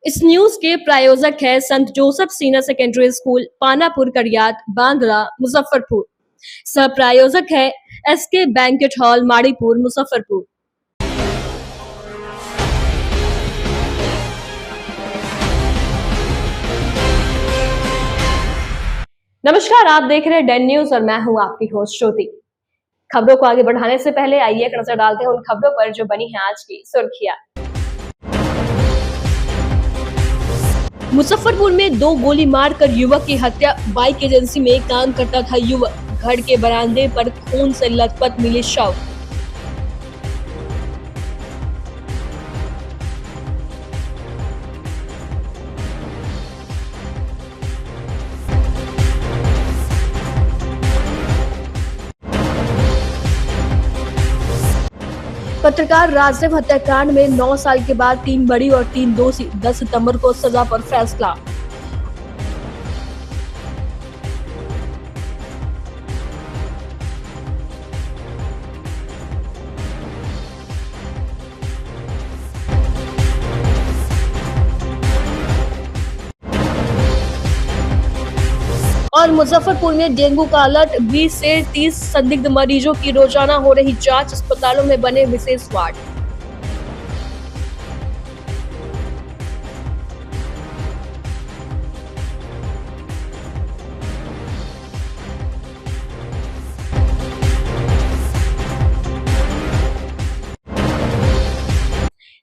इस न्यूज के प्रायोजक है संत Joseph senior secondary school, Panapur, Kadiyat, Bandra, Muzaffarpur. सह प्रायोजक है SK banquet hall, Maripur, Muzaffarpur. नमस्कार, आप देख रहे हैं डेन न्यूज और मैं हूं आपकी होस्ट श्रुति। खबरों को आगे बढ़ाने से पहले आइए एक नजर डालते हैं उन खबरों पर जो बनी है आज की सुर्खियां। मुजफ्फरपुर में 2 गोली मारकर युवक की हत्या। बाइक एजेंसी में काम करता था युवक, घर के बरामदे पर खून से लथपथ मिले शव। पत्रकार राजदेव हत्याकांड में 9 साल के बाद 3 बड़ी और 3 दोषी, 10 सितंबर को सजा पर फैसला। और मुजफ्फरपुर में डेंगू का अलर्ट, 20 से 30 संदिग्ध मरीजों की रोजाना हो रही जांच, अस्पतालों में बने विशेष वार्ड।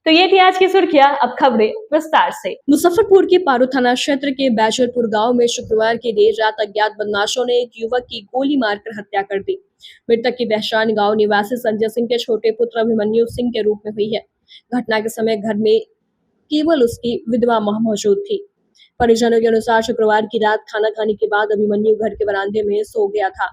तो ये थी आज की सुर्खियां। अब खबरें विस्तार से। मुजफ्फरपुर के पारू थाना क्षेत्र के बैजरपुर गांव में शुक्रवार की देर रात अज्ञात बदमाशों ने एक युवक की गोली मारकर हत्या कर दी। मृतक की पहचान गांव निवासी संजय सिंह के छोटे पुत्र अभिमन्यु सिंह के रूप में हुई है। घटना के समय घर में केवल उसकी विधवा मां मौजूद थी। परिजनों के अनुसार शुक्रवार की रात खाना खाने के बाद अभिमन्यु घर के बरामदे में सो गया था।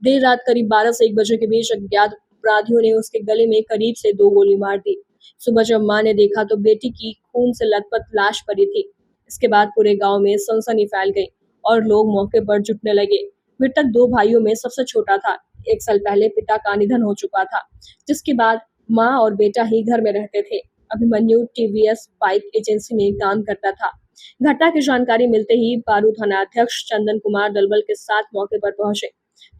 देर रात करीब 12 से 1 बजे के बीच अज्ञात अपराधियों ने उसके गले में करीब से 2 गोली मार दी। सुबह जब मां ने देखा तो बेटी की खून से लथपथ लाश पड़ी थी। इसके बाद पूरे गांव में सनसनी फैल गई और लोग मौके पर जुटने लगे। मृतक 2 भाइयों में सबसे छोटा था। 1 साल पहले पिता का निधन हो चुका था, जिसके बाद मां और बेटा ही घर में रहते थे। अभिमन्यु टीवीएस बाइक एजेंसी में काम करता था। घटना की जानकारी मिलते ही पारू थाना अध्यक्ष चंदन कुमार दलबल के साथ मौके पर पहुंचे।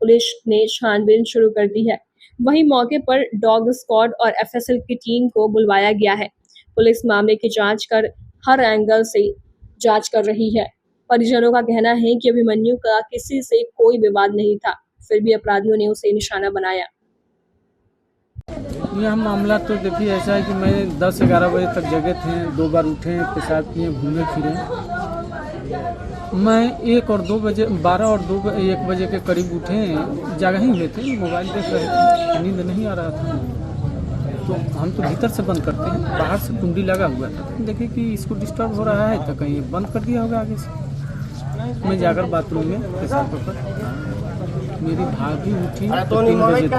पुलिस ने छानबीन शुरू कर दी है। वहीं मौके पर डॉग स्क्वाड और एफएसएल की टीम को बुलवाया गया है। पुलिस मामले की जांच कर हर एंगल से जांच कर रही है। परिजनों का कहना है कि अभिमन्यु का किसी से कोई विवाद नहीं था, फिर भी अपराधियों ने उसे निशाना बनाया। यह मामला तो देखिए ऐसा है कि मैं 10-11 बजे तक जगे थे, 2 बार उठे, पेशाब किए, घूमे फिरे। मैं 1 और 2 बजे, 12 और 1 बजे के करीब उठे, जगह ही हुए थे, मोबाइल देख रहे थे, नींद नहीं आ रहा था। तो हम तो भीतर से बंद करते हैं, बाहर से कुंडी लगा हुआ था। तो देखे कि इसको डिस्टर्ब हो रहा है तो कहीं बंद कर दिया होगा आगे से। मैं जाकर बाथरूम में पेशाब कर मेरी भाभी उठी तो 3 बजे तो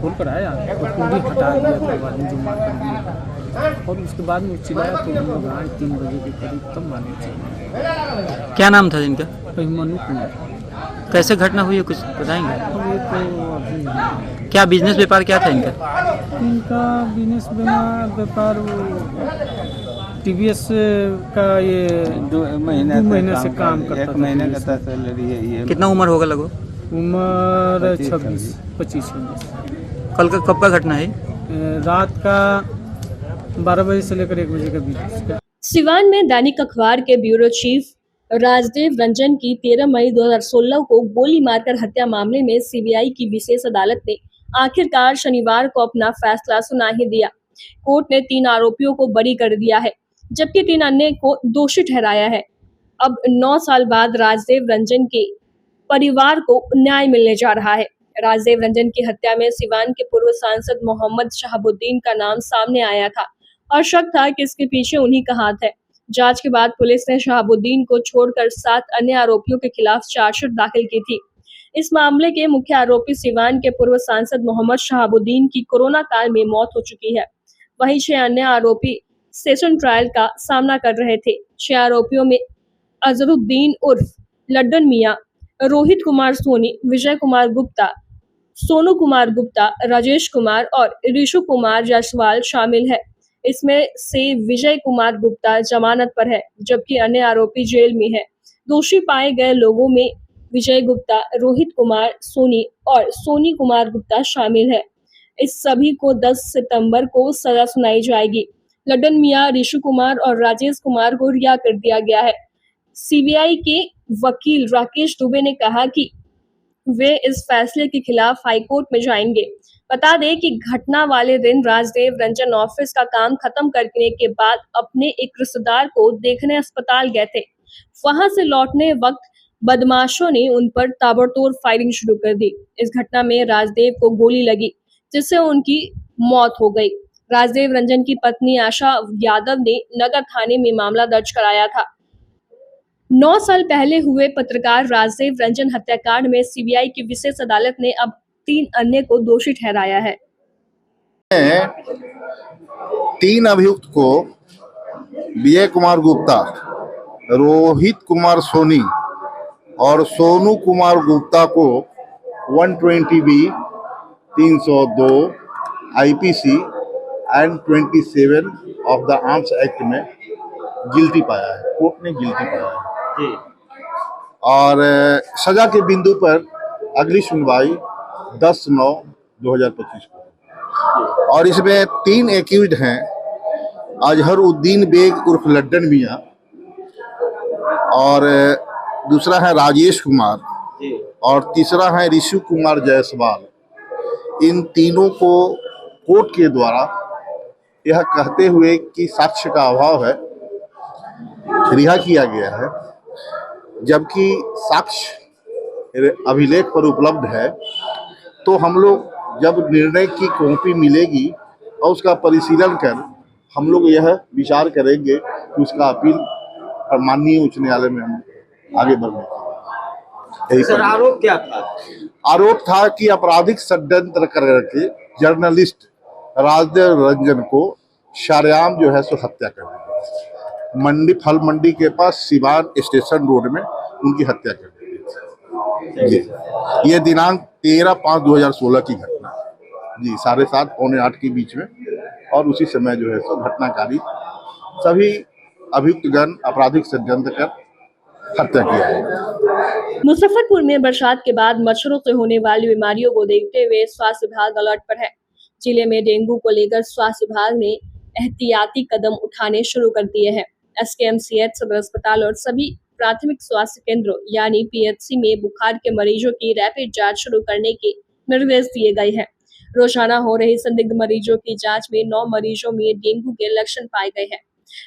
खोल कर आया और कुंडी हटा दिया था आदमी जो मार कर दिया। और उसके बाद में चिल्लाया तो हम लोग आए 3 बजे के करीब, तब मालूम चला। क्या नाम था इनका? अभिमन्यु कुमार। कैसे घटना हुई है कुछ बताएंगे? अब ये तो अभी नहीं। क्या बिजनेस व्यापार क्या था इनका? इनका बिजनेस व्यापार वो टीवीएस का ये 2 महीने से काम करता था। 1 महीने का था सैलरी है ये। कितना उम्र होगा लगभग? उम्र 26-26। कल का कब का घटना है? रात का 12 बजे से लेकर 1 बजे के बीच। सिवान में दैनिक अखबार के ब्यूरो चीफ राजदेव रंजन की 13 मई 2016 को गोली मारकर हत्या मामले में सीबीआई की विशेष अदालत ने आखिरकार शनिवार को अपना फैसला सुना ही दिया। कोर्ट ने 3 आरोपियों को बरी कर दिया है, जबकि 3 अन्य को दोषी ठहराया है। अब 9 साल बाद राजदेव रंजन के परिवार को न्याय मिलने जा रहा है। राजदेव रंजन की हत्या में सिवान के पूर्व सांसद मोहम्मद शहाबुद्दीन का नाम सामने आया था और शक था कि इसके पीछे उन्हीं का हाथ है। जांच के बाद पुलिस ने शहाबुद्दीन को छोड़कर 7 अन्य आरोपियों के खिलाफ चार्जशीट दाखिल की थी। इस मामले के मुख्य आरोपी सिवान के पूर्व सांसद मोहम्मद शहाबुद्दीन की कोरोना काल में मौत हो चुकी है। वहीं 6 अन्य आरोपी सेशन ट्रायल का सामना कर रहे थे। 6 आरोपियों में अजहरुद्दीन उर्फ लड्डन मियां, रोहित कुमार सोनी, विजय कुमार गुप्ता, सोनू कुमार गुप्ता, राजेश कुमार और ऋषु कुमार जायसवाल शामिल है। इसमें से विजय कुमार गुप्ता जमानत पर है, जबकि अन्य आरोपी जेल में है। दोषी पाए गए लोगों में विजय गुप्ता, रोहित कुमार सोनी और सोनी कुमार गुप्ता शामिल है। इस सभी को 10 सितंबर को सजा सुनाई जाएगी। लड्डन मियां, ऋषु कुमार और राजेश कुमार को रिहा कर दिया गया है। सीबीआई के वकील राकेश दुबे ने कहा कि वे इस फैसले के खिलाफ हाईकोर्ट में जाएंगे। बता दें कि घटना वाले दिन राजदेव रंजन ऑफिस का काम खत्म करने के बाद अपने एक रिश्तेदार को देखने अस्पताल गए थे। वहां से लौटने वक्त बदमाशों ने उन पर ताबड़तोड़ फायरिंग शुरू कर दी। इस घटना में राजदेव को गोली लगी, जिससे उनकी मौत हो गई। राजदेव रंजन की पत्नी आशा यादव ने नगर थाने में मामला दर्ज कराया था। 9 साल पहले हुए पत्रकार राजदेव रंजन हत्याकांड में सीबीआई की विशेष अदालत ने अब 3 अन्य को दोषी ठहराया है। 3 अभियुक्त को विजय कुमार गुप्ता, रोहित कुमार सोनी और सोनू कुमार गुप्ता को 120B, 302 IPC and 27 of the arms act में गिल्टी पाया है। कोर्ट ने गिल्टी पाया है और सजा के बिंदु पर अगली सुनवाई 10/9/2025 को। और इसमें 3 एक्यूज्ड हैं, अजहर उद्दीन बेग उर्फ लड्डन मियां, और दूसरा है राजेश कुमार, और तीसरा है ऋषु कुमार जायसवाल। इन तीनों को कोर्ट के द्वारा यह कहते हुए कि साक्ष्य का अभाव है, रिहा किया गया है, जबकि साक्ष्य अभिलेख पर उपलब्ध है। तो हम लोग जब निर्णय की कॉपी मिलेगी और उसका परिशीलन कर हम लोग यह विचार करेंगे कि उसका अपील माननीय उच्च न्यायालय में हम आगे बढ़ने। सर, आरोप क्या था? आरोप था कि आपराधिक षड्यंत्र करके जर्नलिस्ट राजदेव रंजन को शारेआम जो है सो हत्या कर दी। मंडी, फल मंडी के पास सिवान स्टेशन रोड में उनकी हत्या कर दी थी जी। ये दिनांक 13/5/2016 की घटना जी, 7:30 पौने 8 के बीच में। और उसी समय जो है सो घटनाकारी सभी अभियुक्तगण आपराधिक षड्यंत्र कर हत्या किया है। मुजफ्फरपुर में बरसात के बाद मच्छरों से होने वाली बीमारियों को देखते हुए स्वास्थ्य विभाग अलर्ट पर है। जिले में डेंगू को लेकर स्वास्थ्य विभाग ने एहतियाती कदम उठाने शुरू कर दिए हैं। SKMCH, सदर अस्पताल और सभी प्राथमिक स्वास्थ्य केंद्रों यानी PHC में बुखार के मरीजों की रैपिड जांच शुरू करने के निर्देश दिए गए हैं। रोजाना हो रही संदिग्ध मरीजों की जांच में 9 मरीजों में डेंगू के लक्षण पाए गए हैं।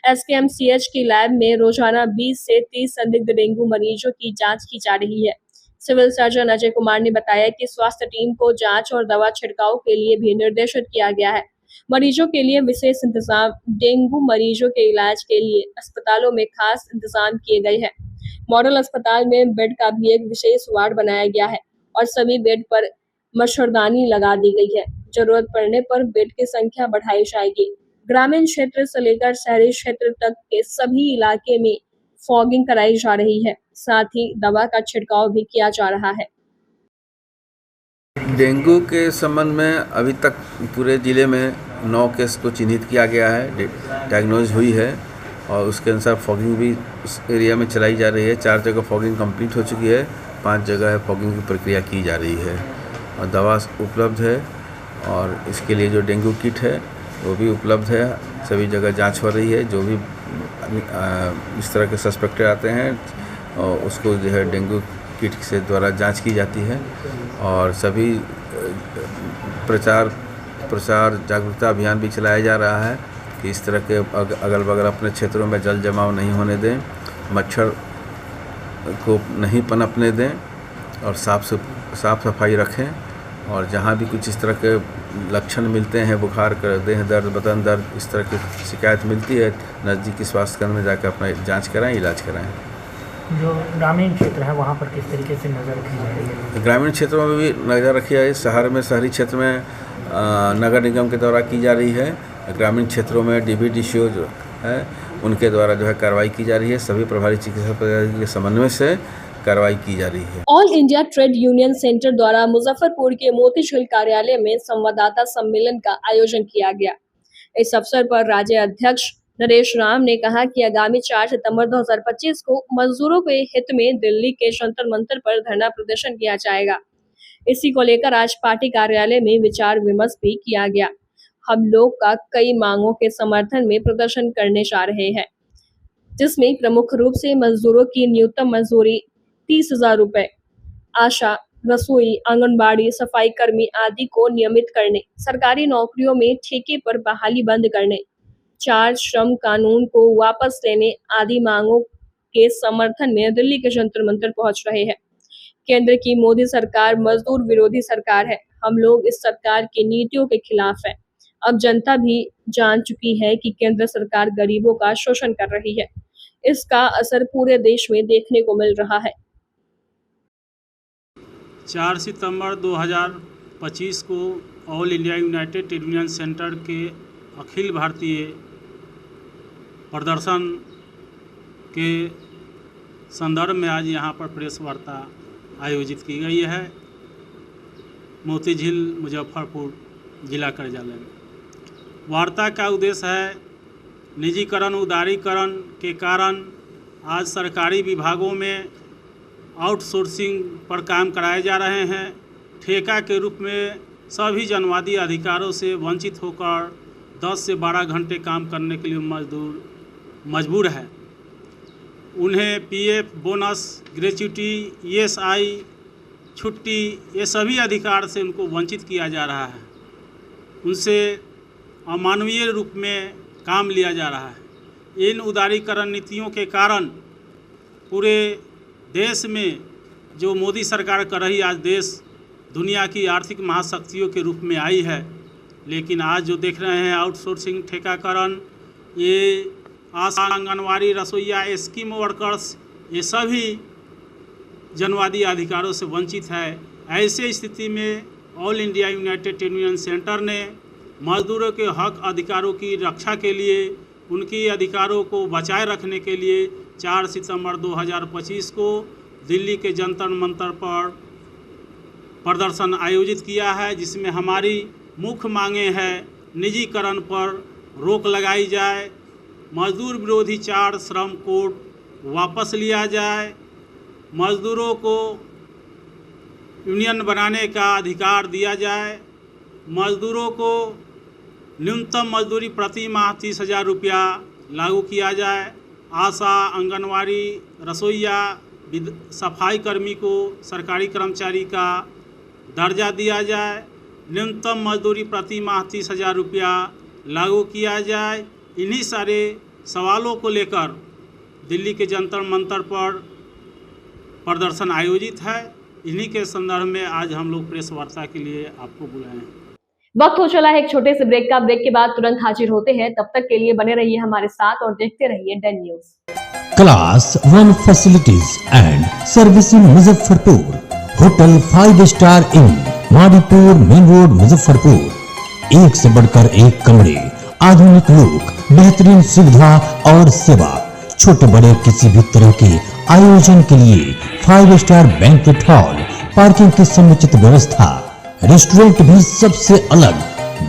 SKMCH की लैब में रोजाना 20 से 30 संदिग्ध डेंगू मरीजों की जांच की जा रही है। सिविल सर्जन अजय कुमार ने बताया कि स्वास्थ्य टीम को जांच और दवा छिड़काव के लिए भी निर्देशित किया गया है। मरीजों के लिए विशेष इंतजाम, डेंगू मरीजों के इलाज के लिए अस्पतालों में खास इंतजाम किए गए हैं। मॉडल अस्पताल में बेड का भी एक विशेष वार्ड बनाया गया है और सभी बेड पर मच्छरदानी लगा दी गई है। जरूरत पड़ने पर बेड की संख्या बढ़ाई जाएगी। ग्रामीण क्षेत्र से लेकर शहरी क्षेत्र तक के सभी इलाके में फॉगिंग कराई जा रही है, साथ ही दवा का छिड़काव भी किया जा रहा है। डेंगू के संबंध में अभी तक पूरे ज़िले में 9 केस को चिन्हित किया गया है, डायग्नोज हुई है और उसके अनुसार फॉगिंग भी उस एरिया में चलाई जा रही है। 4 जगह फॉगिंग कंप्लीट हो चुकी है, 5 जगह फॉगिंग की प्रक्रिया की जा रही है और दवा उपलब्ध है। और इसके लिए जो डेंगू किट है वो भी उपलब्ध है। सभी जगह जांच हो रही है। जो भी इस तरह के सस्पेक्टेड आते हैं और उसको जो है डेंगू किट से द्वारा जांच की जाती है और सभी प्रचार जागरूकता अभियान भी चलाया जा रहा है कि इस तरह के अगल बगल अपने क्षेत्रों में जल जमाव नहीं होने दें, मच्छर को नहीं पनपने दें और साफ सफाई रखें। और जहाँ भी कुछ इस तरह के लक्षण मिलते हैं, बुखार कर, देह दर्द, बदन दर्द, इस तरह की शिकायत मिलती है, नज़दीकी स्वास्थ्य केंद्र में जाकर अपना जांच कराएं, इलाज कराएं। जो ग्रामीण क्षेत्र है वहाँ पर किस तरीके से नज़र रखी जा रही है? ग्रामीण क्षेत्रों में भी नज़र रखी है। शहरी क्षेत्र में नगर निगम के द्वारा की जा रही है। ग्रामीण क्षेत्रों में DBDCO जो है उनके द्वारा जो है कार्रवाई की जा रही है। सभी प्रभारी चिकित्सा पदाधिकारी के समन्वय से कार्रवाई की जा रही है। All India trade union centre द्वारा मुजफ्फरपुर के मोतीझील कार्यालय में संवाददाता सम्मेलन का आयोजन किया गया। इस अवसर पर राज्य अध्यक्ष नरेश राम ने कहा कि आगामी 4 सितंबर 2025 को मजदूरों के हित में दिल्ली के जंतर मंतर पर धरना प्रदर्शन किया जाएगा। इसी को लेकर आज पार्टी कार्यालय में विचार विमर्श भी किया गया। हम लोग का कई मांगों के समर्थन में प्रदर्शन करने जा रहे हैं, जिसमें प्रमुख रूप से मजदूरों की न्यूनतम मजदूरी 30,000 रुपए, आशा, रसोई, आंगनबाड़ी, सफाई कर्मी आदि को नियमित करने, सरकारी नौकरियों में ठेके पर बहाली बंद करने, 4 श्रम कानून को वापस लेने आदि मांगों के समर्थन में दिल्ली के जंतर मंतर पहुंच रहे हैं। केंद्र की मोदी सरकार मजदूर विरोधी सरकार है। हम लोग इस सरकार की नीतियों के खिलाफ है। अब जनता भी जान चुकी है कि केंद्र सरकार गरीबों का शोषण कर रही है। इसका असर पूरे देश में देखने को मिल रहा है। 4 सितंबर 2025 को all India United trade union centre के अखिल भारतीय प्रदर्शन के संदर्भ में आज यहाँ पर प्रेस वार्ता आयोजित की गई है मोतीझील मुजफ्फरपुर जिला कार्यालय में। वार्ता का उद्देश्य है निजीकरण उदारीकरण के कारण आज सरकारी विभागों में आउटसोर्सिंग पर काम कराए जा रहे हैं। ठेका के रूप में सभी जनवादी अधिकारों से वंचित होकर 10 से 12 घंटे काम करने के लिए मजदूर मजबूर है। उन्हें पीएफ, बोनस, ग्रेच्युटी, ईएसआई, छुट्टी, ये सभी अधिकार से उनको वंचित किया जा रहा है। उनसे अमानवीय रूप में काम लिया जा रहा है। इन उदारीकरण नीतियों के कारण पूरे देश में जो मोदी सरकार कर रही, आज देश दुनिया की आर्थिक महाशक्तियों के रूप में आई है। लेकिन आज जो देख रहे हैं आउटसोर्सिंग, ठेकाकरण, ये आशा, आंगनवाड़ी, रसोईया, स्कीम वर्कर्स, ये सभी जनवादी अधिकारों से वंचित है। ऐसे स्थिति में all India United trade union centre ने मजदूरों के हक अधिकारों की रक्षा के लिए, उनके अधिकारों को बचाए रखने के लिए 4 सितंबर 2025 को दिल्ली के जंतर मंतर पर प्रदर्शन आयोजित किया है, जिसमें हमारी मुख्य मांगे हैं निजीकरण पर रोक लगाई जाए, मजदूर विरोधी 4 श्रम कोड वापस लिया जाए, मजदूरों को यूनियन बनाने का अधिकार दिया जाए, मजदूरों को न्यूनतम मजदूरी प्रति माह 30,000 रुपया लागू किया जाए, आशा, आंगनवाड़ी, रसोईया, सफाई कर्मी को सरकारी कर्मचारी का दर्जा दिया जाए, न्यूनतम मजदूरी प्रति माह 30,000 रुपया लागू किया जाए। इन्हीं सारे सवालों को लेकर दिल्ली के जंतर मंतर पर प्रदर्शन आयोजित है। इन्हीं के संदर्भ में आज हम लोग प्रेस वार्ता के लिए आपको बुलाए हैं। वक्त हो चला है एक छोटे से ब्रेक का। ब्रेक के बाद तुरंत हाजिर होते हैं। तब तक के लिए बने रहिए हमारे साथ और देखते रहिए Den News. Class 1 facilities and servicing Muzaffarpur, hotel 5 star inn, Madipur main road Muzaffarpur. एक से बढ़कर एक कमरे, आधुनिक लुक, बेहतरीन सुविधा और सेवा। छोटे बड़े किसी भी तरह के आयोजन के लिए 5 स्टार बैंक्वेट हॉल, पार्किंग की समुचित व्यवस्था, रेस्टोरेंट भी सबसे अलग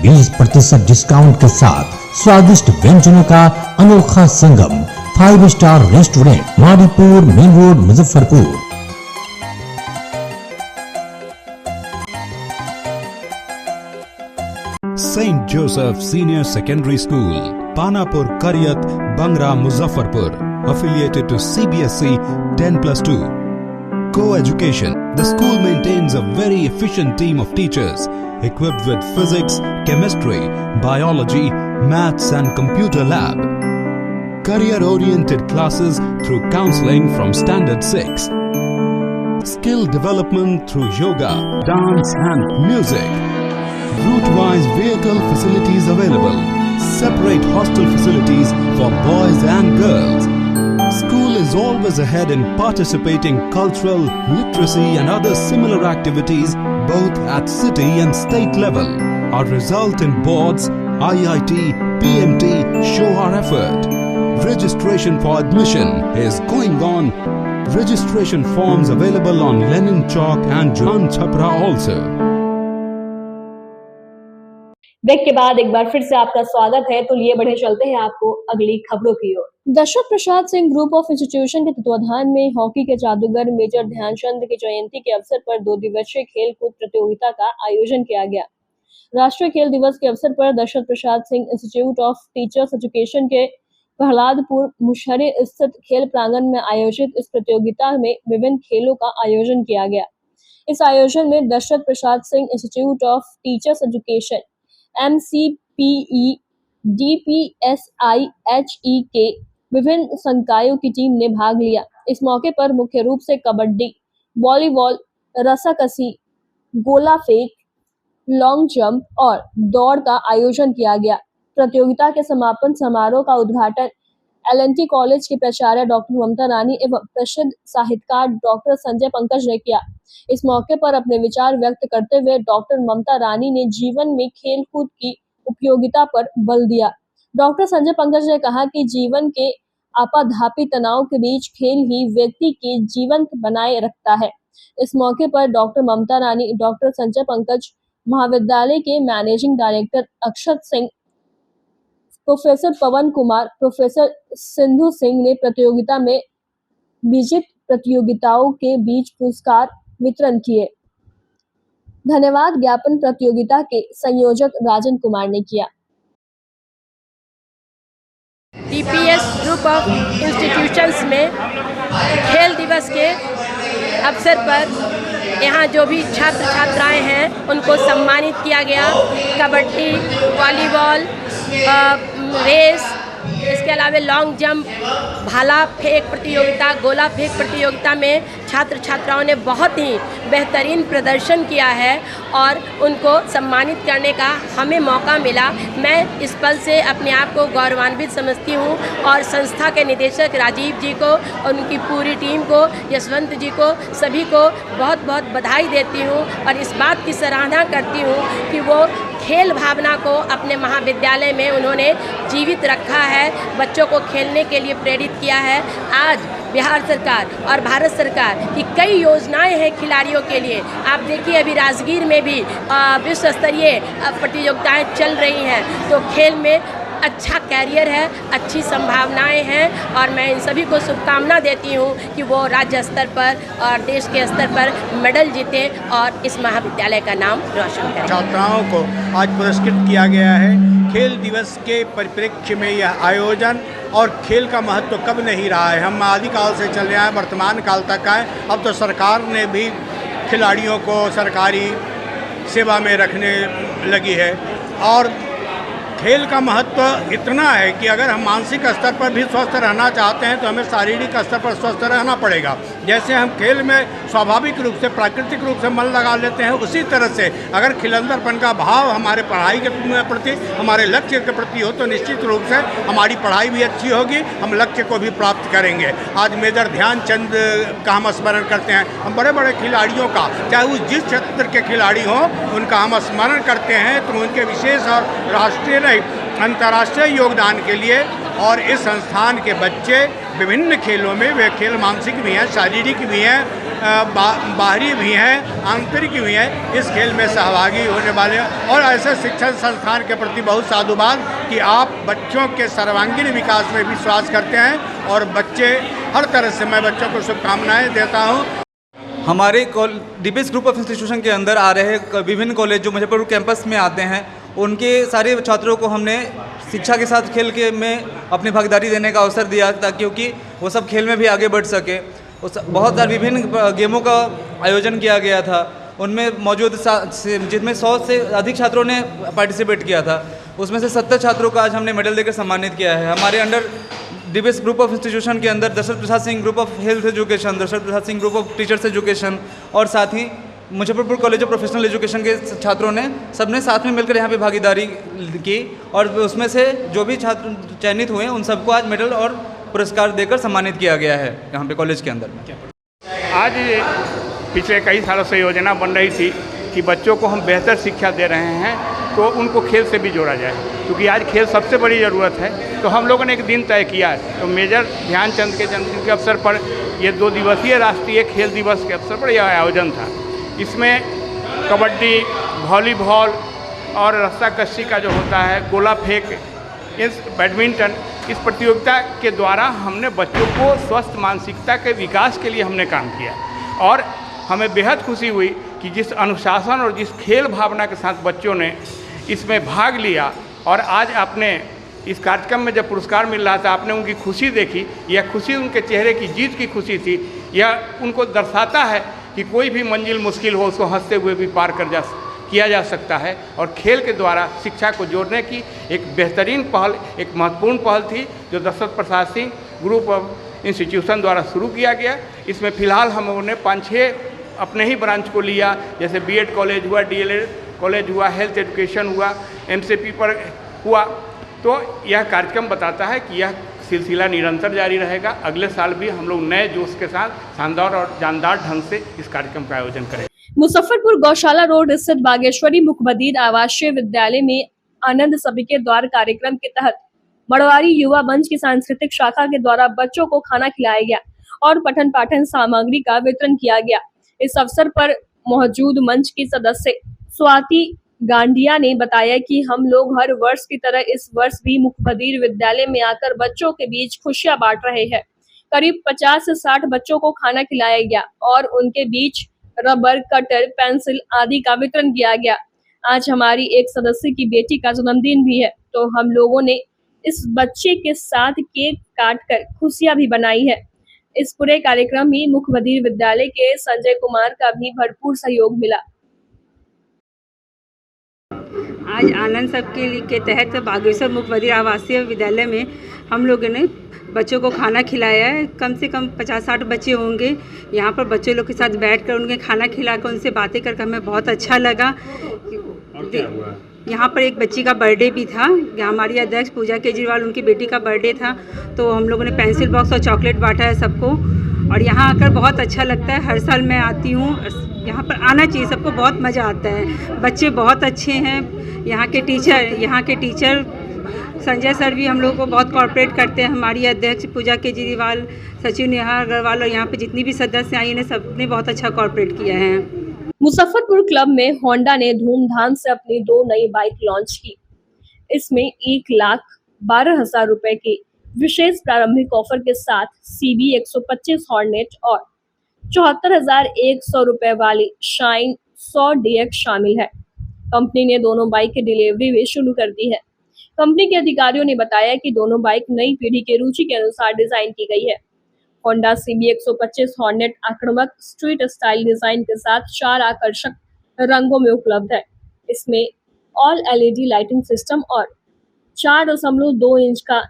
20% डिस्काउंट के साथ स्वादिष्ट व्यंजनों का अनोखा संगम। 5 star restaurant, Madipur main road Muzaffarpur. St. Joseph Senior Secondary School, Panapur, Karyat, Bangra, Muzaffarpur, affiliated to CBSE 10+2. Co-education. The school maintains a very efficient team of teachers equipped with physics, chemistry, biology, maths and computer lab. Career-oriented classes through counseling from Standard 6. Skill development through yoga, dance and music. Route-wise vehicle facilities available. Separate hostel facilities for boys and girls. School is always ahead in participating cultural, literacy and other similar activities both at city and state level. Our result in boards, IIT, PMT show our effort. Registration for admission is going on. Registration forms available on Lenin Chowk and Jan Chhapra also. Break के बाद एक बार फिर से आपका स्वागत है। तो लिए बढ़े चलते हैं आपको अगली खबरों की ओर। Dasharath Prasad Singh group of institution के तत्वाधान में हॉकी के जादूगर मेजर ध्यानचंद की जयंती के अवसर पर 2 दिवसीय खेल कूद प्रतियोगिता का आयोजन किया गया। राष्ट्रीय खेल दिवस के अवसर पर Dashrath Prasad Singh institute of teachers education के प्रहलादपुर मुशहरी स्थित खेल प्रांगण में आयोजित इस प्रतियोगिता में विभिन्न खेलों का आयोजन किया गया। इस आयोजन में Dashrath Prasad Singh institute of teachers education MCPE DPSIHE के विभिन्न संकायों की टीम ने भाग लिया। इस मौके पर मुख्य रूप से कबड्डी, वॉलीबॉल, रस्साकसी, गोला फेंक, लॉन्ग जंप और दौड़ का आयोजन किया गया। प्रतियोगिता के समापन समारोह का उद्घाटन LNT कॉलेज के प्राचार्य डॉक्टर ममता रानी एवं प्रसिद्ध साहित्यकार डॉक्टर संजय पंकज ने किया। इस मौके पर अपने विचार व्यक्त करते हुए डॉक्टर ममता रानी ने जीवन में खेल कूद की उपयोगिता पर बल दिया। डॉक्टर संजय पंकज ने कहा कि जीवन के आपाधापी तनाव के बीच खेल ही व्यक्ति के जीवंत बनाए रखता है। इस मौके पर डॉक्टर ममता रानी, डॉक्टर संजय पंकज, महाविद्यालय के मैनेजिंग डायरेक्टर अक्षत सिंह, प्रोफेसर पवन कुमार, प्रोफेसर सिंधु सिंह ने प्रतियोगिता में विजित प्रतियोगिताओं के बीच पुरस्कार वितरण किए। धन्यवाद ज्ञापन प्रतियोगिता के संयोजक राजन कुमार ने किया। DPS ग्रुप ऑफ इंस्टीट्यूशंस में खेल दिवस के अवसर पर यहाँ जो भी छात्र छात्राएं हैं उनको सम्मानित किया गया। कबड्डी, वॉलीबॉल, रेस, इसके अलावा लॉन्ग जंप, भाला फेंक प्रतियोगिता, गोला फेंक प्रतियोगिता में छात्र छात्राओं ने बहुत ही बेहतरीन प्रदर्शन किया है और उनको सम्मानित करने का हमें मौका मिला। मैं इस पल से अपने आप को गौरवान्वित समझती हूँ और संस्था के निदेशक राजीव जी को और उनकी पूरी टीम को, यशवंत जी को, सभी को बहुत बहुत बधाई देती हूँ और इस बात की सराहना करती हूँ कि वो खेल भावना को अपने महाविद्यालय में उन्होंने जीवित रखा है, बच्चों को खेलने के लिए प्रेरित किया है। आज बिहार सरकार और भारत सरकार की कई योजनाएं हैं खिलाड़ियों के लिए। आप देखिए अभी राजगीर में भी विश्व स्तरीय प्रतियोगिताएं चल रही हैं। तो खेल में अच्छा कैरियर है, अच्छी संभावनाएं हैं और मैं इन सभी को शुभकामना देती हूं कि वो राज्य स्तर पर और देश के स्तर पर मेडल जीते और इस महाविद्यालय का नाम रोशन करें। छात्राओं को आज पुरस्कृत किया गया है। खेल दिवस के परिप्रेक्ष्य में यह आयोजन और खेल का महत्व कब नहीं रहा है। हम आदिकाल से चले आए, वर्तमान काल तक आए। अब तो सरकार ने भी खिलाड़ियों को सरकारी सेवा में रखने लगी है और खेल का महत्व इतना है कि अगर हम मानसिक स्तर पर भी स्वस्थ रहना चाहते हैं तो हमें शारीरिक स्तर पर स्वस्थ रहना पड़ेगा। जैसे हम खेल में स्वाभाविक रूप से, प्राकृतिक रूप से मन लगा लेते हैं, उसी तरह से अगर खिलंदरपन का भाव हमारे पढ़ाई के प्रति, हमारे लक्ष्य के प्रति हो तो निश्चित रूप से हमारी पढ़ाई भी अच्छी होगी, हम लक्ष्य को भी प्राप्त करेंगे। आज मेजर ध्यानचंद का हम स्मरण करते हैं। हम बड़े बड़े खिलाड़ियों का, चाहे वो जिस क्षेत्र के खिलाड़ी हों, उनका हम स्मरण करते हैं तो उनके विशेष और राष्ट्रीय अंतर्राष्ट्रीय योगदान के लिए। और इस संस्थान के बच्चे विभिन्न खेलों में, वे खेल मानसिक भी हैं, शारीरिक भी हैं, बाहरी भी हैं, आंतरिक भी हैं, इस खेल में सहभागी होने वाले हैं। और ऐसे शिक्षण संस्थान के प्रति बहुत साधुवाद कि आप बच्चों के सर्वांगीण विकास में विश्वास करते हैं और बच्चे हर तरह से, मैं बच्चों को शुभकामनाएँ देता हूँ। हमारे DPS ग्रुप ऑफ इंस्टीट्यूशन के अंदर आ रहे विभिन्न कॉलेज जो मुजफ्फरपुर कैंपस में आते हैं, उनके सारे छात्रों को हमने शिक्षा के साथ खेल के में अपनी भागीदारी देने का अवसर दिया ताकि क्योंकि वो सब खेल में भी आगे बढ़ सके। बहुत सारे विभिन्न गेमों का आयोजन किया गया था। उनमें मौजूद जिसमें 100 से अधिक छात्रों ने पार्टिसिपेट किया था, उसमें से 70 छात्रों को आज हमने मेडल देकर सम्मानित किया है। हमारे under DPS group of institution के अंदर Dashrath Prasad Singh group of health education, Dashrath Prasad Singh group of teachers education और साथ ही Muzaffarpur college of professional education के छात्रों ने सबने साथ में मिलकर यहाँ पे भागीदारी की और उसमें से जो भी छात्र चयनित हुए उन सबको आज मेडल और पुरस्कार देकर सम्मानित किया गया है यहाँ पे कॉलेज के अंदर। आज पिछले कई सालों से योजना बन रही थी कि बच्चों को हम बेहतर शिक्षा दे रहे हैं तो उनको खेल से भी जोड़ा जाए, क्योंकि आज खेल सबसे बड़ी ज़रूरत है। तो हम लोगों ने एक दिन तय किया, तो मेजर ध्यानचंद के जन्मदिन के अवसर पर ये 2 दिवसीय राष्ट्रीय खेल दिवस के अवसर पर यह आयोजन था। इसमें कबड्डी, वॉलीबॉल, और रस्सा कस्सी का जो होता है, गोला फेंक, इस बैडमिंटन, इस प्रतियोगिता के द्वारा हमने बच्चों को स्वस्थ मानसिकता के विकास के लिए हमने काम किया। और हमें बेहद खुशी हुई कि जिस अनुशासन और जिस खेल भावना के साथ बच्चों ने इसमें भाग लिया और आज आपने इस कार्यक्रम में जब पुरस्कार मिल रहा था, आपने उनकी खुशी देखी। यह खुशी उनके चेहरे की जीत की खुशी थी। यह उनको दर्शाता है कि कोई भी मंजिल मुश्किल हो, उसको हंसते हुए भी पार किया जा सकता है। और खेल के द्वारा शिक्षा को जोड़ने की एक बेहतरीन पहल, एक महत्वपूर्ण पहल थी जो Dasharath Prasad Singh group of institution द्वारा शुरू किया गया। इसमें फ़िलहाल हम लोगों ने 5-6 अपने ही ब्रांच को लिया, जैसे बीएड कॉलेज हुआ, डीएलएड कॉलेज हुआ, हेल्थ एजुकेशन हुआ, एमसीपी पर हुआ। तो यह कार्यक्रम बताता है कि यह सिलसिला निरंतर जारी रहेगा। अगले साल भी हम लोग नए जोश के साथ शानदार और जानदार ढंग से इस कार्यक्रम का आयोजन करेंगे। मुजफ्फरपुर गौशाला रोड स्थित बागेश्वरी मुखबधीर आवासीय विद्यालय में आनंद सभी के द्वार कार्यक्रम के तहत मड़वारी युवा मंच की सांस्कृतिक शाखा के द्वारा बच्चों को खाना खिलाया गया और पठन पाठन सामग्री का वितरण किया गया। इस अवसर पर मौजूद मंच की सदस्य स्वाति गांडिया ने बताया कि हम लोग हर वर्ष की तरह इस वर्ष भी मुखबधीर विद्यालय में आकर बच्चों के बीच खुशियां बांट रहे हैं। करीब 50 से 60 बच्चों को खाना खिलाया गया और उनके बीच रबर, कटर, पेंसिल आदि का वितरण किया गया। आज हमारी एक सदस्य की बेटी का जन्मदिन भी है, तो हम लोगों ने इस बच्चे के साथ केक काटकर खुशियां भी बनाई है। इस पूरे कार्यक्रम में मुखबधीर विद्यालय के संजय कुमार का भी भरपूर सहयोग मिला। आज आनंद सबके के तहत बागेश्वर मुखबधीर आवासीय विद्यालय में हम लोगों ने बच्चों को खाना खिलाया है। कम से कम 50-60 बच्चे होंगे। यहाँ पर बच्चे लोग के साथ बैठकर उनके खाना खिलाकर उनसे बातें करके हमें बहुत अच्छा लगा। यहाँ पर एक बच्ची का बर्थडे भी था। हमारी अध्यक्ष पूजा केजरीवाल, उनकी बेटी का बर्थडे था, तो हम लोगों ने पेंसिल बॉक्स और चॉकलेट बांटा है सबको। और यहाँ आकर बहुत अच्छा लगता है। हर साल मैं आती हूँ, यहाँ पर आना चाहिए, सबको बहुत मज़ा आता है। बच्चे बहुत अच्छे हैं। यहाँ के टीचर संजय सर भी हम लोगों को बहुत कोऑपरेट करते हैं। हमारी अध्यक्ष पूजा केजरीवाल, सचिव नेहा अग्रवाल और यहाँ पे जितनी भी सदस्य आई हैं, सबने बहुत अच्छा कोऑपरेट किया है। मुजफ्फरपुर क्लब में होंडा ने धूमधाम से अपनी 2 नई बाइक लॉन्च की। इसमें 1,12,000 रुपए के विशेष प्रारंभिक ऑफर के साथ CB 125 हॉर्नेट और 74,100 रुपए वाली शाइन 100 DX शामिल है। कंपनी ने दोनों बाइक की डिलीवरी भी शुरू कर दी है। कंपनी के अधिकारियों ने बताया कि दोनों बाइक नई पीढ़ी के रुचि के अनुसार डिजाइन की गई है। होंडा CB 125 हॉर्नेट आक्रामक स्ट्रीट स्टाइल डिजाइन के साथ 4 आकर्षक रंगों में उपलब्ध है। इसमें ऑल LED लाइटिंग सिस्टम और 4.2 इंच का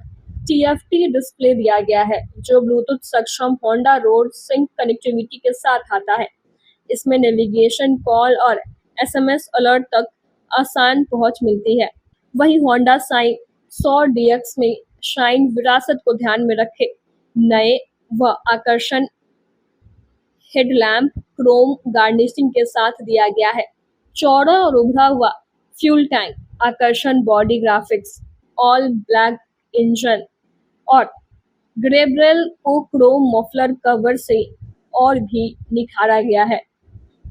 TFT डिस्प्ले दिया गया है, जो ब्लूटूथ सक्षम होंडा रोड सिंक कनेक्टिविटी के साथ आता है। इसमें नेविगेशन, कॉल और SMS अलर्ट तक आसान पहुंच मिलती है। वहीं होंडा शाइन 100 DX में शाइन विरासत को ध्यान में रखे नए व आकर्षण हेडलैम्प क्रोम गार्निशिंग के साथ दिया गया है। चौड़ा और उभरा हुआ फ्यूल टैंक, आकर्षण body graphics, all black engine और ग्रेब्रेल को क्रोम मफलर कवर से और भी निखारा गया है।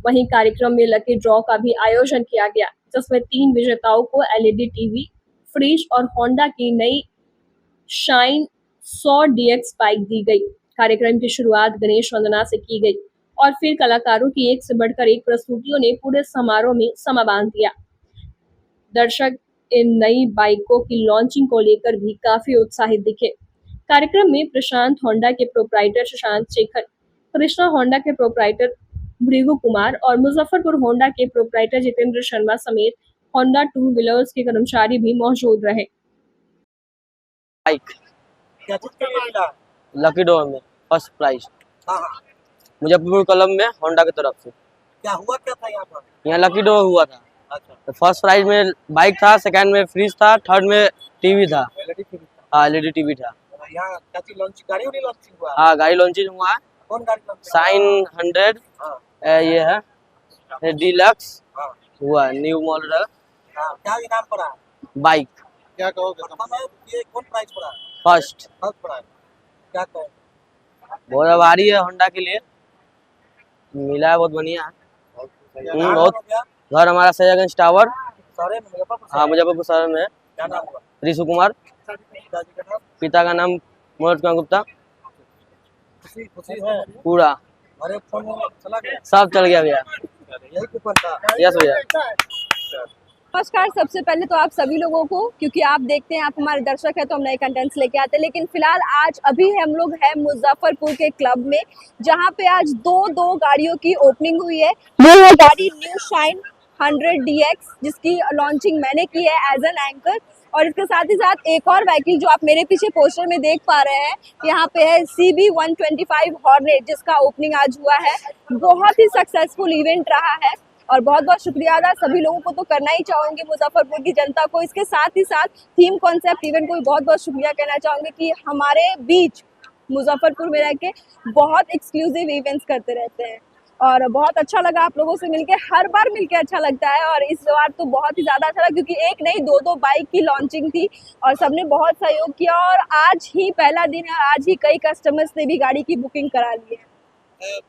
वहीं कार्यक्रम में लकी ड्रॉ का भी आयोजन किया गया, जिसमें 3 विजेताओं को LED टीवी, फ्रिज और होंडा की नई शाइन 100 DX बाइक दी गई। कार्यक्रम की शुरुआत गणेश वंदना से की गई और फिर कलाकारों की एक से बढ़कर एक प्रस्तुतियों ने पूरे समारोह में समा बांध दिया। दर्शक इन नई बाइकों की लॉन्चिंग को लेकर भी काफी उत्साहित दिखे। कार्यक्रम में प्रशांत होंडा के प्रोप्राइटर शशांक शेखर, कृष्णा होंडा के प्रोप्राइटर भृगु कुमार और मुजफ्फरपुर होंडा के प्रोप्राइटर जितेंद्र शर्मा समेत होंडा 2 व्हीलर्स के कर्मचारी भी मौजूद रहे। बाइक लकी ड्रॉ में फर्स्ट प्राइज मुजफ्फरपुर क्लब में होंडा की तरफ से। क्या हुआ, क्या था यहाँ पर? यहाँ लकी ड्रॉ हुआ था। अच्छा। तो फर्स्ट प्राइज में बाइक था, सेकंड में फ्रिज था, थर्ड में टीवी था। हाँ, LED टीवी था। यहाँ क्या चीज लॉन्च, गाड़ी लॉन्चिंग हुआ? हाँ, गाड़ी लॉन्चिंग हुआ है। कौन गाड़ी लॉन्च? शाइन 100 ये है डीलक्स हुआ है, न्यू मॉडल। क्या इनाम पड़ा? बाइक। क्या कहोगे? ये कौन प्राइज पड़ा? फर्स्ट पड़ा। क्या कहोगे? बहुत आभारी है होंडा के लिए, मिला है बहुत बढ़िया है। बहुत घर हमारा सैजागंज टावर सारे में मुजफ्फरपुर हाँ मुजफ्फरपुर शहर में है। क्या नाम हुआ? ऋषु कुमार, पिताजी का नाम? पिता का नाम मनोज कुमार गुप्ता। खुशी है पूरा अरे फोन चला गया, सब चल गया भैया। यही कूपन था? यस भैया। नमस्कार, सबसे पहले तो आप सभी लोगों को, क्योंकि आप देखते हैं आप हमारे दर्शक हैं तो हम नए कंटेंट्स लेके आते हैं, लेकिन फिलहाल आज अभी हम लोग हैं मुजफ्फरपुर के क्लब में, जहां पे आज दो गाड़ियों की ओपनिंग हुई है। वो गाड़ी न्यू शाइन 100 DX जिसकी लॉन्चिंग मैंने की है एज एन एंकर, और इसके साथ ही साथ एक और व्हीकल जो आप मेरे पीछे पोस्टर में देख पा रहे हैं, यहाँ पे है CB 125 हॉर्नेट जिसका ओपनिंग आज हुआ है। बहुत ही सक्सेसफुल इवेंट रहा है और बहुत बहुत शुक्रिया अदा सभी लोगों को तो करना ही चाहूँगी, मुजफ्फरपुर की जनता को, इसके साथ ही साथ थीम कॉन्सेप्ट इवेंट को भी बहुत बहुत शुक्रिया कहना चाहूँगी कि हमारे बीच मुजफ्फरपुर में रह के बहुत एक्सक्लूसिव इवेंट्स करते रहते हैं और बहुत अच्छा लगा आप लोगों से मिलके। हर बार मिलके अच्छा लगता है और इस बार तो बहुत ही ज़्यादा अच्छा लगा क्योंकि एक नहीं दो बाइक की लॉन्चिंग थी और सबने बहुत सहयोग किया और आज ही पहला दिन है, आज ही कई कस्टमर्स ने भी गाड़ी की बुकिंग करा ली है।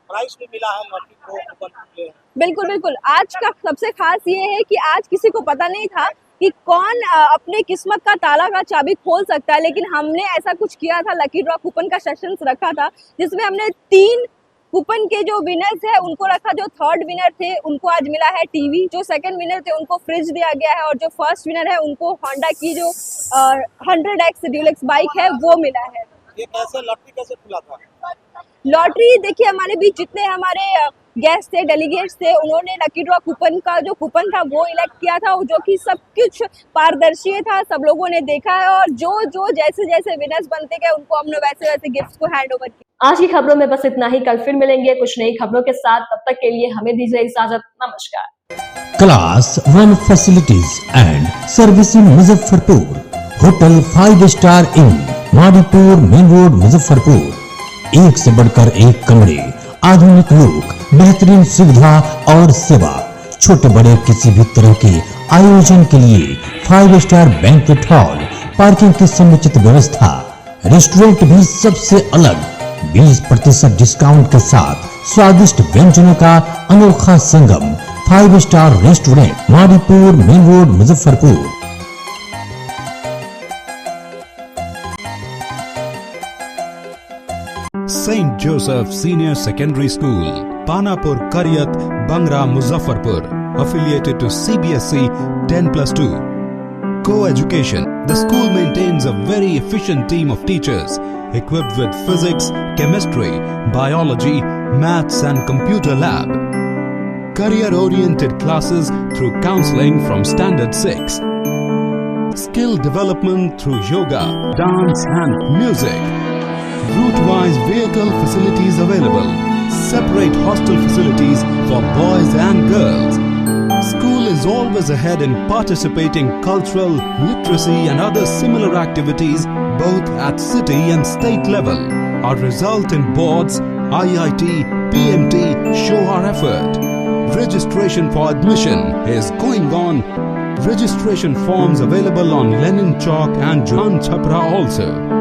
प्राइस भी मिला है लॉटरी को, कूपन। बिल्कुल बिल्कुल, आज का सबसे खास ये है कि आज किसी को पता नहीं था कि कौन अपने किस्मत का ताला का चाबी खोल सकता है, लेकिन हमने ऐसा कुछ किया था, लकी ड्रॉ कूपन का सेशंस रखा था जिसमें हमने 3 कूपन के जो विनर्स है उनको रखा। जो थर्ड विनर थे उनको आज मिला है टीवी, जो सेकंड विनर थे उनको फ्रिज दिया गया है और जो फर्स्ट विनर है उनको होंडा की जो 100X डीलक्स बाइक है वो मिला है। ये कैसे लॉटरी कैसे खुला था? लॉटरी देखिए, हमारे बीच जितने हमारे गेस्ट थे, डेलीगेट्स थे, उन्होंने लकी ड्रॉ कूपन का जो कूपन था वो इलेक्ट किया था, जो कि सब कुछ पारदर्शी था, सब लोगों ने देखा है और जो जैसे विनर्स बनते गए उनको हमने वैसे गिफ्ट्स को हैंड ओवर किया। आज की खबरों में बस इतना ही, कल फिर मिलेंगे कुछ नई खबरों के साथ, तब तक के लिए हमें दीजिए इजाजत। नमस्कार। Class 1 facilities and servicing Muzaffarpur, hotel 5 star inn, Madipur main road Muzaffarpur. एक से बढ़कर एक कमरे, आधुनिक लुक, बेहतरीन सुविधा और सेवा। छोटे बड़े किसी भी तरह के आयोजन के लिए 5 स्टार बैंक्वेट हॉल, पार्किंग की समुचित व्यवस्था, रेस्टोरेंट भी सबसे अलग, 20% डिस्काउंट के साथ स्वादिष्ट व्यंजनों का अनोखा संगम। 5 star restaurant, Madipur main road Muzaffarpur. St. Joseph Senior Secondary School, Panapur Karyat, Bangra, Muzaffarpur, affiliated to CBSE 10+2. Co-education. The school maintains a very efficient team of teachers equipped with physics, chemistry, biology, maths and computer lab. Career-oriented classes through counseling from Standard 6. Skill development through yoga, dance and music. Route-wise vehicle facilities available. Separate hostel facilities for boys and girls. School is always ahead in participating cultural, literacy and other similar activities both at city and state level. Our result in boards, IIT, PMT show our effort. Registration for admission is going on. Registration forms available on Lenin Chowk and Jalan Chhapra also.